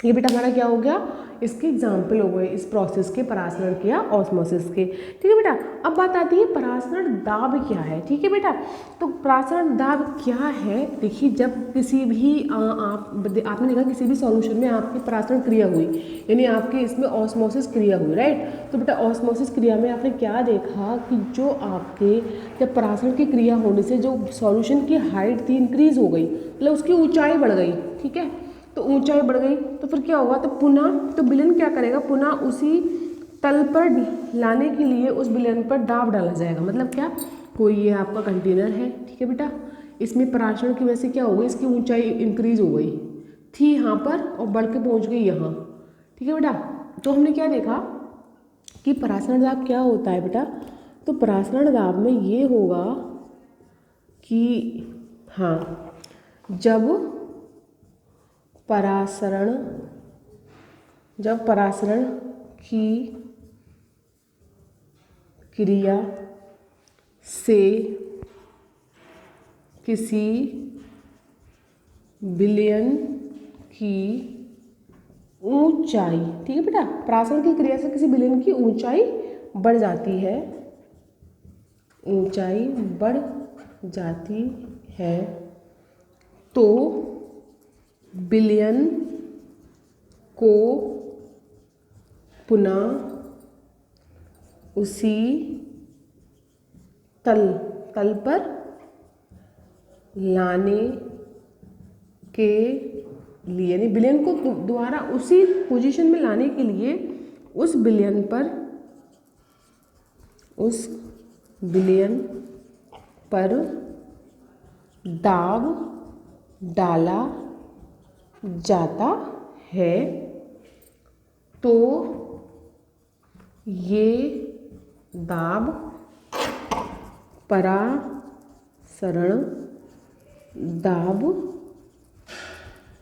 ये बेटा हमारा क्या हो गया, इसके एग्जाम्पल हो गए इस प्रोसेस के, परासरण के या ऑस्मोसिस के। ठीक है बेटा, अब बात आती है परासरण दाब क्या है। ठीक है बेटा, तो परासरण दाब क्या है, देखिए जब किसी भी आपने देखा किसी भी सॉल्यूशन में आपकी परासरण क्रिया हुई, यानी आपके इसमें ऑस्मोसिस क्रिया हुई, राइट। तो बेटा ऑस्मोसिस क्रिया में आपने क्या देखा कि जो आपके जब परासरण की क्रिया होने से जो सॉल्यूशन की हाइट थी इंक्रीज हो गई, मतलब उसकी ऊंचाई बढ़ गई। ठीक है, तो ऊंचाई बढ़ गई तो फिर क्या होगा, तो पुनः तो विलयन क्या करेगा, पुनः उसी तल पर लाने के लिए उस विलयन पर दाब डाला जाएगा। मतलब क्या, कोई ये आपका कंटेनर है, ठीक है बेटा, इसमें परासरण की वजह से क्या हो गई, इसकी ऊंचाई इंक्रीज हो गई थी यहाँ पर और बढ़ के पहुँच गई यहाँ। ठीक है बेटा, तो हमने क्या देखा कि परासरण दाब क्या होता है बेटा, तो परासरण दाब में ये होगा कि हाँ, जब परासरण की क्रिया से किसी विलयन की ऊंचाई, ठीक है बेटा, परासरण की क्रिया से किसी विलयन की ऊंचाई बढ़ जाती है, ऊंचाई बढ़ जाती है, तो विलयन को पुनः उसी तल पर लाने के लिए, यानी विलयन को दोबारा उसी पोजीशन में लाने के लिए उस विलयन पर दाब डाला जाता है। तो ये दाब परासरण दाब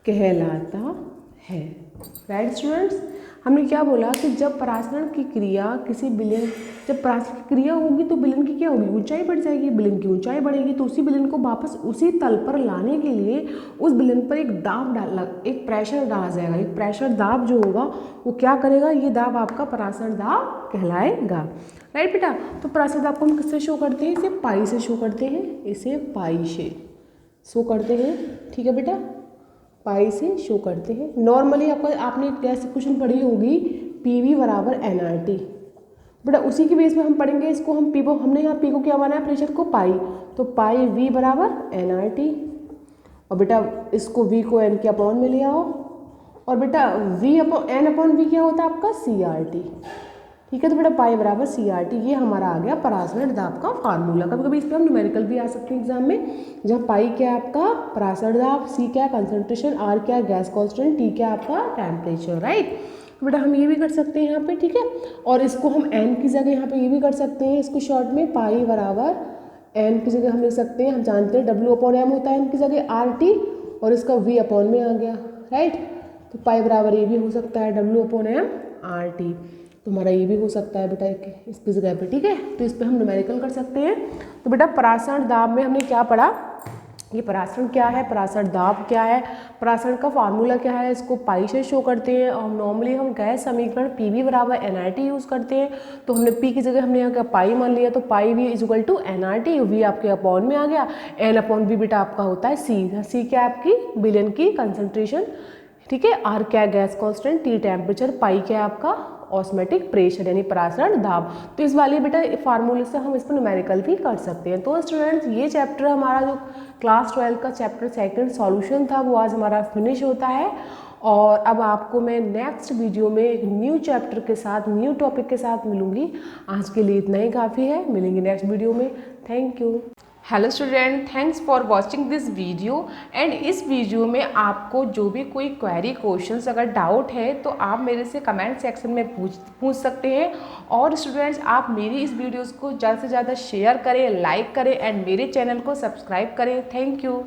कहलाता है। राइट स्टूडेंट्स, हमने क्या बोला कि जब परासरण की क्रिया किसी विलयन, जब परासरण की क्रिया होगी तो विलयन की क्या होगी, ऊंचाई बढ़ जाएगी, विलयन की ऊंचाई बढ़ेगी तो उसी विलयन को वापस उसी तल पर लाने के लिए उस विलयन पर एक प्रेशर डाला जाएगा। एक प्रेशर दाब जो होगा वो क्या करेगा, ये दाब आपका परासरण दाब कहलाएगा। राइट बेटा, तो परासरण दाब को हम किससे शो करते हैं, इसे पाई से शो करते हैं, इसे पाई से शो करते हैं। ठीक है बेटा, पाई से शो करते हैं। नॉर्मली आपने कैसे क्वेश्चन पढ़ी होगी, PV बराबर nRT, बेटा उसी के बेस में हम पढ़ेंगे इसको। हमने यहाँ P को क्या बनाया, प्रेशर को पाई, तो पाई V बराबर nRT, और बेटा इसको V को N के अपॉन में ले आओ, और बेटा N अपॉन V क्या होता है आपका CRT। ठीक है, तो बेटा पाई बराबर CRT, ये हमारा आ गया परासरण दाब का फार्मूला। कभी कभी इस पर हम न्यूमेरिकल भी आ सकते हैं एग्जाम में, जहाँ पाई क्या है आपका परासरण दाब, C क्या है कंसंट्रेशन, R क्या है गैस कांस्टेंट, T क्या है आपका टेम्परेचर। राइट, तो बेटा हम ये भी कर सकते हैं यहाँ पे। ठीक है, और इसको हम N की जगह यहाँ पे ये भी कर सकते हैं, इसको शॉर्ट में पाई बराबर N की जगह हम लिख सकते हैं, हम जानते हैं W/M होता है N की जगह RT, और इसका V अपॉन में आ गया। राइट, तो पाई बराबर ये भी हो सकता है W/M RT, तो हमारा ये भी हो सकता है बेटा इसकी जगह पे। ठीक है, तो इस पर हम न्यूमेरिकल कर सकते हैं। तो बेटा परासरण दाब में हमने क्या पढ़ा, ये परासरण क्या है, परासरण दाब क्या है, परासरण का फार्मूला क्या है, इसको पाई से शो करते हैं। और नॉर्मली हम गैस समीकरण PV बराबर nRT यूज़ करते हैं, तो हमने P की जगह हमने यहाँ क्या पाई मान लिया, तो pi V equal to nRT, V आपके अपॉन में आ गया, N अपॉन V बेटा आपका होता है C क्या है आपकी विलयन की कंसंट्रेशन, ठीक है, R क्या है गैस कांस्टेंट, T टेम्परेचर, पाई क्या है आपका ऑस्मेटिक प्रेशर यानी परासरण दाब। तो इस वाले बेटा फार्मूले से हम इस पर न्यूमेरिकल भी कर सकते हैं। तो स्टूडेंट्स ये चैप्टर हमारा जो क्लास 12 का चैप्टर सेकंड सॉल्यूशन था वो आज हमारा फिनिश होता है। और अब आपको मैं नेक्स्ट वीडियो में एक न्यू चैप्टर के साथ, न्यू टॉपिक के साथ मिलूंगी। आज के लिए इतना ही काफ़ी है, मिलेंगे नेक्स्ट वीडियो में। Thank you. Hello student, thanks for watching this video. And इस वीडियो में आपको जो भी कोई क्वेरी क्वेश्चंस अगर डाउट है तो आप मेरे से कमेंट सेक्शन में पूछ सकते हैं। और स्टूडेंट्स आप मेरी इस वीडियोस को ज़्यादा से ज़्यादा शेयर करें, लाइक करें एंड मेरे चैनल को सब्सक्राइब करें। Thank you.